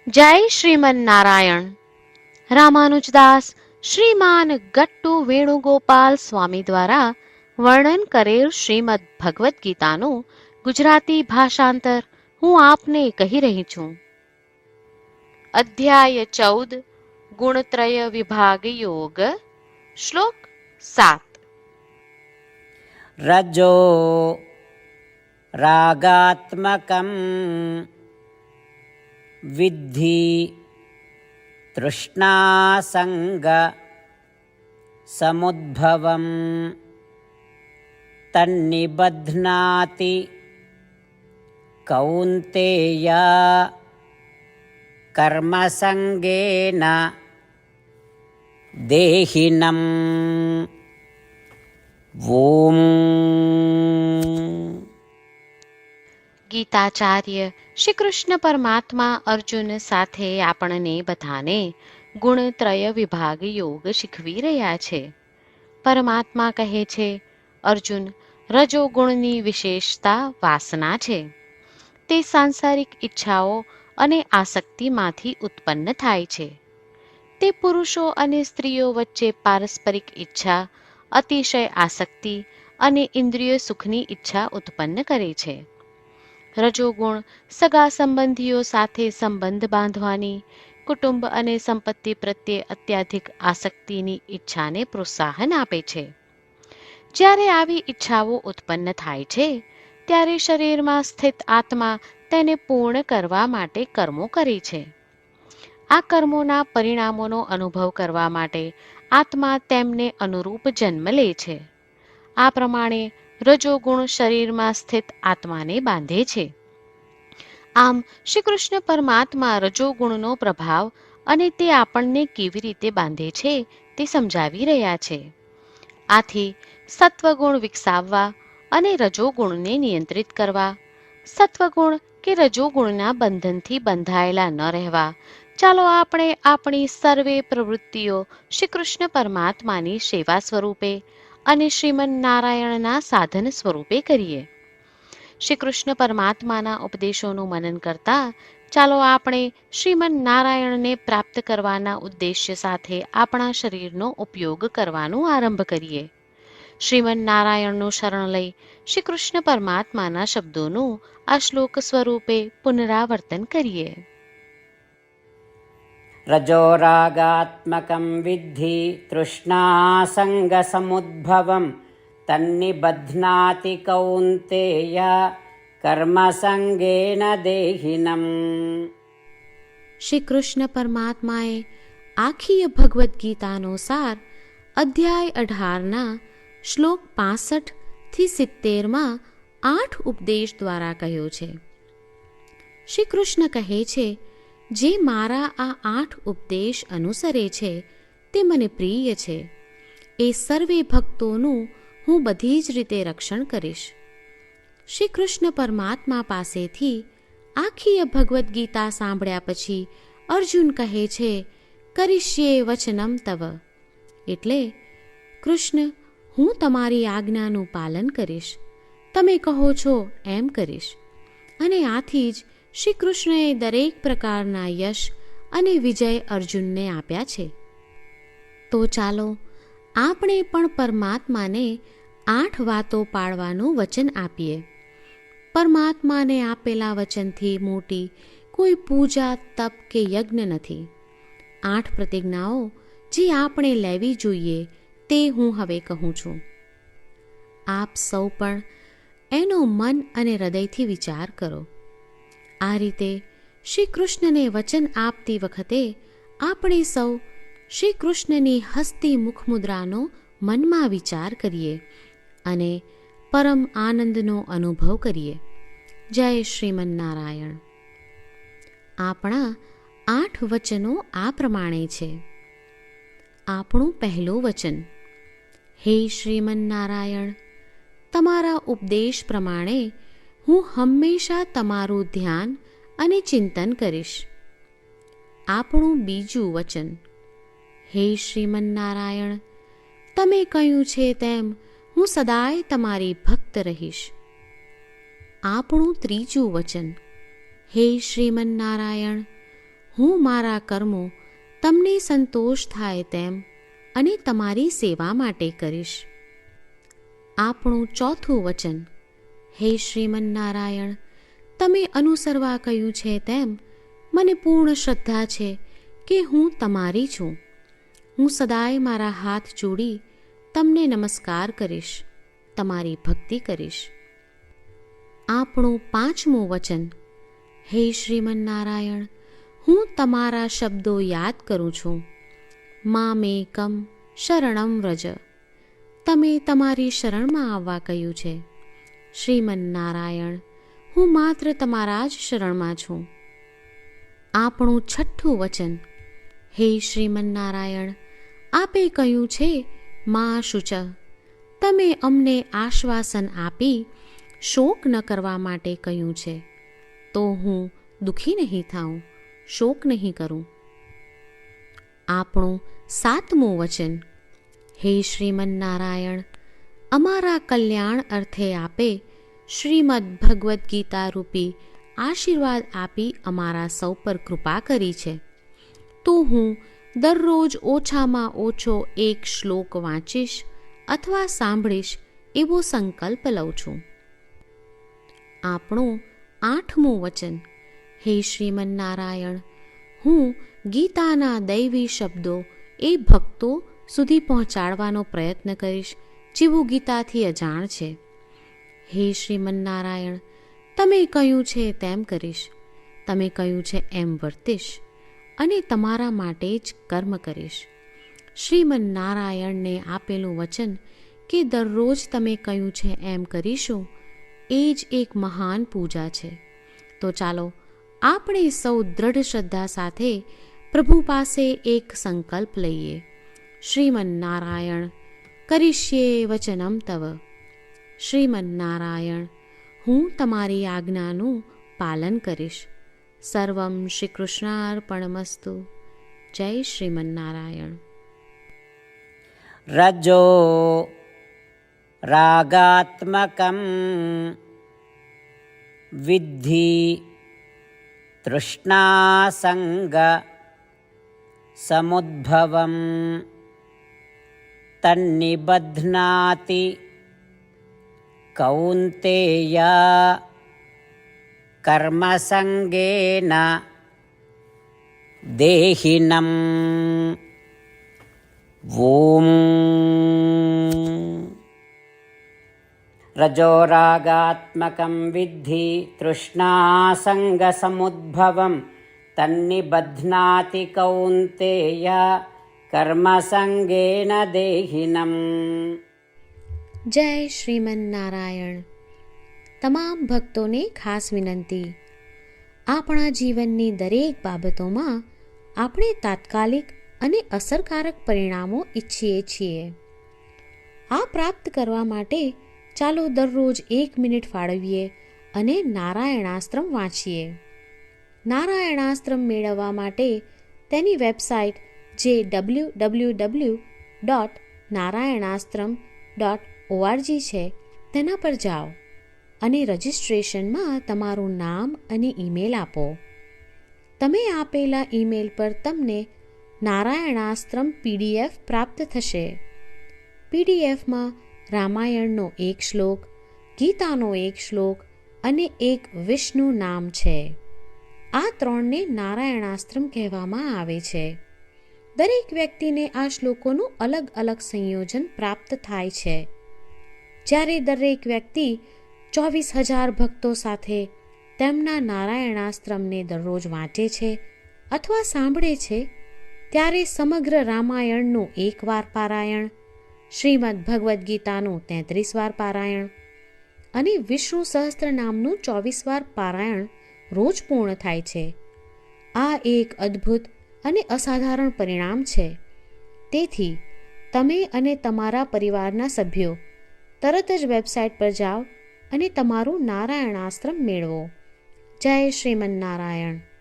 જય શ્રીમન નારાયણ. રામાનુજદાસ શ્રીમાન ગટ્ટુ વેણુગોપાલ સ્વામી દ્વારા વર્ણન કરેલ શ્રીમદ ભગવદ્ ગીતાનું ગુજરાતી ભાષાંતર હું આપને કહી રહી છું. અધ્યાય 14 ગુણત્રય વિભાગ યોગ. શ્લોક 7. રજો રાગાત્મકં વિદ્ધિ તૃષ્ણાસંગ સમુદ્ભવં તન્નિબધ્નાતિ કૌન્તેય કર્મસંગેન દેહિનમ. ઓમ. ગીતાચાર્ય શ્રી કૃષ્ણ પરમાત્મા અર્જુન સાથે આપણને બધાને ગુણત્રય વિભાગ યોગ શીખવી રહ્યા છે. પરમાત્મા કહે છે, અર્જુન, રજોગુણની વિશેષતા વાસના છે. તે સાંસારિક ઈચ્છાઓ અને આસક્તિમાંથી ઉત્પન્ન થાય છે. તે પુરુષો અને સ્ત્રીઓ વચ્ચે પારસ્પરિક ઈચ્છા, અતિશય આસક્તિ અને ઇન્દ્રિય સુખની ઈચ્છા ઉત્પન્ન કરે છે. રજોગુણ સગા સંબંધીઓ સાથે સંબંધ બાંધવાની, કુટુંબ અને સંપત્તિ પ્રત્યે અત્યાધિક આસક્તિની ઈચ્છાને પ્રોત્સાહન આપે છે. જ્યારે આવી ઈચ્છાઓ ઉત્પન્ન થાય છે, ત્યારે શરીરમાં સ્થિત આત્મા તેને પૂર્ણ કરવા માટે કર્મો કરે છે. આ કર્મોના પરિણામોનો અનુભવ કરવા માટે આત્મા તેમને અનુરૂપ જન્મ લે છે. આ પ્રમાણે રજોગુણ શરીરમાં સ્થિત આત્માને બાંધે છે. આમ શ્રી કૃષ્ણ પરમાત્મા રજોગુણનો પ્રભાવ અને તે આપણને કેવી રીતે બાંધે છે તે સમજાવી રહ્યા છે. આથી સત્વગુણ વિકસાવવા અને રજોગુણને નિયંત્રિત કરવા, સત્વગુણ કે રજોગુણના બંધનથી બંધાયેલા ન રહેવા, ચાલો આપણે આપણી સર્વે પ્રવૃત્તિઓ શ્રી કૃષ્ણ પરમાત્માની સેવા સ્વરૂપે અને શ્રીમન નારાયણના સાધન સ્વરૂપે કરીએ. શ્રી કૃષ્ણ પરમાત્માના ઉપદેશોનું મનન કરતા ચાલો આપણે શ્રીમન નારાયણને પ્રાપ્ત કરવાના ઉદ્દેશ્ય સાથે આપણા શરીરનો ઉપયોગ કરવાનું આરંભ કરીએ. શ્રીમન નારાયણનું શરણ લઈ શ્રી કૃષ્ણ પરમાત્માના શબ્દોનું આ શ્લોક સ્વરૂપે પુનરાવર્તન કરીએ. રજોરાગાત્મકં વિદ્ધિ તૃષ્ણાસંગસમુદ્ભવં તન્નિબધ્નાતિ કૌન્તેય કર્મસંગેન દેહિનમ. શ્રી કૃષ્ણ પરમાત્માએ આખી ભગવદ્ ગીતાનો સાર અધ્યાય 18ના શ્લોક 65 થી 70માં 8 ઉપદેશ દ્વારા કહ્યો છે. શ્રી કૃષ્ણ કહે છે, જે મારા આ 8 ઉપદેશ અનુસરે છે તે મને પ્રિય છે. એ સર્વે ભક્તોનું હું બધી જ રીતે રક્ષણ કરીશ. શ્રી કૃષ્ણ પરમાત્મા પાસેથી આખી ભગવદ્ ગીતા સાંભળ્યા પછી અર્જુન કહે છે, કરીશ્યે વચનમ તવ. એટલે, કૃષ્ણ, હું તમારી આજ્ઞાનું પાલન કરીશ. તમે કહો છો એમ કરીશ. અને આથી જ શ્રી કૃષ્ણએ દરેક પ્રકારના યશ અને વિજય અર્જુનને આપ્યા છે. તો ચાલો આપણે પણ પરમાત્માને 8 વાતો પાળવાનું વચન આપીએ. પરમાત્માને આપેલા વચનથી મોટી કોઈ પૂજા, તપ કે યજ્ઞ નથી. 8 પ્રતિજ્ઞાઓ જે આપણે લેવી જોઈએ તે હું હવે કહું છું. આપ સૌ પણ એનો મન અને હૃદયથી વિચાર કરો. આ રીતે શ્રી કૃષ્ણને વચન આપતી વખતે આપણે સૌ શ્રી કૃષ્ણની હસતી મુખમુદ્રાનો મનમાં વિચાર કરીએ અને પરમ આનંદનો અનુભવ કરીએ. જય શ્રીમન નારાયણ. આપણા 8 વચનો આ પ્રમાણે છે. આપણું પહેલું વચન, હે શ્રીમન નારાયણ, તમારા ઉપદેશ પ્રમાણે હું હંમેશા તમારું ધ્યાન અને ચિંતન કરીશ. આપણું બીજું વચન, હે શ્રીમન નારાયણ, તમે કહ્યું છે તેમ હું સદાય તમારી ભક્ત રહીશ. આપણું ત્રીજું વચન, હે શ્રીમન નારાયણ, હું મારા કર્મો તમને સંતોષ થાય તેમ અને તમારી સેવા માટે કરીશ. આપણું ચોથું વચન. હે શ્રીમન્નારાયણ, તમે અનુસરવા કહ્યું છે તેમ મને પૂર્ણ શ્રદ્ધા છે કે હું તમારી છું. હું સદાય મારા હાથ જોડી તમને નમસ્કાર કરીશ, તમારી ભક્તિ કરીશ. આપણું પાંચમું વચન. હે શ્રીમન્નારાયણ, હું તમારા શબ્દો યાદ કરું છું. મામેકમ શરણમ વ્રજ. તમે તમારી શરણમાં આવવા કહ્યું છે. શ્રીમન્નારાયણ, હું માત્ર તમારા જ શરણમાં છું. આપણું છઠ્ઠું વચન. હે શ્રીમન્નારાયણ, આપે કહ્યું છે મા શુચ. તમે અમને આશ્વાસન આપી શોક ન કરવા માટે કહ્યું છે, તો હું દુઃખી નહીં થાઉં, શોક નહીં કરું. આપણું સાતમું વચન. હે શ્રીમન્નારાયણ, અમારા કલ્યાણ અર્થે આપે શ્રીમદ્ ભગવદ્ ગીતા રૂપી આશીર્વાદ આપી અમારા સૌ પર કૃપા કરી છે, તો હું દરરોજ ઓછામાં ઓછો એક શ્લોક વાંચીશ અથવા સાંભળીશ એવો સંકલ્પ લઉં છું. આપણું આઠમું વચન. હે શ્રીમન્નારાયણ, હું ગીતાના દૈવી શબ્દો એ ભક્તો સુધી પહોંચાડવાનો પ્રયત્ન કરીશ જેઓ ગીતાથી અજાણ છે. હે શ્રીમન્નારાયણ, તમે કહ્યું છે તેમ કરીશ, તમે કહ્યું છે એમ વર્તીશ અને તમારા માટે જ કર્મ કરીશ. શ્રીમન્નારાયણને આપેલું વચન કે દરરોજ તમે કહ્યું છે એમ કરીશું, એ જ એક મહાન પૂજા છે. તો ચાલો આપણે સૌ દ્રઢ શ્રદ્ધા સાથે પ્રભુ પાસે એક સંકલ્પ લઈએ. શ્રીમન્નારાયણ, કરીશ્યે વચનમ તવ. શ્રીમન્નારાયણ, હું તમારી આજ્ઞાનું પાલન કરીશ. સર્વમ શ્રી કૃષ્ણાર્પણમસ્તુ. જય શ્રીમન્નારાયણ. રજો રાગાત્મકં વિદ્ધિ તૃષ્ણાસંગ સમુદ્ભવં તન્નિબધ્નાતિ કૌન્તેય કર્મસંગેન દેહિનમ. ઓમ. રજોરાગાત્મકં વિદ્ધિ તૃષ્ણાસંગસમુદ્ભવં તન્નિબધ્નાતિ કૌન્તેય કર્મસંગેન દેહિનમ. જય શ્રીમન્નારાયણ. તમામ ભક્તોને ખાસ વિનંતી. આપણા જીવનની દરેક બાબતોમાં આપણે તાત્કાલિક અને અસરકારક પરિણામો ઈચ્છીએ છીએ. આ પ્રાપ્ત કરવા માટે ચાલો દરરોજ 1 મિનિટ ફાળવીએ અને નારાયણાસ્ત્રમ વાંચીએ. નારાયણાસ્ત્રમ મેળવવા માટે તેની વેબસાઇટ જે www.narayanaastram.org છે તેના પર જાઓ અને રજિસ્ટ્રેશનમાં તમારું નામ અને ઈમેલ આપો. તમે આપેલા ઈમેલ પર તમને નારાયણાસ્ત્રમ PDF પ્રાપ્ત થશે. PDFમાં રામાયણનો 1 શ્લોક, ગીતાનો 1 શ્લોક અને એક વિષ્ણુ નામ છે. આ 3ને નારાયણાસ્ત્રમ કહેવામાં આવે છે. દરેક વ્યક્તિને આ શ્લોકોનું અલગ અલગ સંયોજન પ્રાપ્ત થાય છે. જ્યારે દરેક વ્યક્તિ 24,000 ભક્તો સાથે તેમના નારાયણાસ્ત્રમને દરરોજ વાંચે છે અથવા સાંભળે છે, ત્યારે સમગ્ર રામાયણનું 1 વાર પારાયણ, શ્રીમદ્ ભગવદ્ ગીતાનું 33 વાર પારાયણ અને વિષ્ણુ સહસ્ત્ર નામનું 24 વાર પારાયણ રોજ પૂર્ણ થાય છે. આ એક અદ્ભુત અને અસાધારણ પરિણામ છે. તેથી તમે અને તમારા પરિવારના સભ્યો તરત જ વેબસાઇટ પર જાઓ અને તમારું નારાયણાસ્ત્રમ મેળવો. જય શ્રીમન્નારાયણ.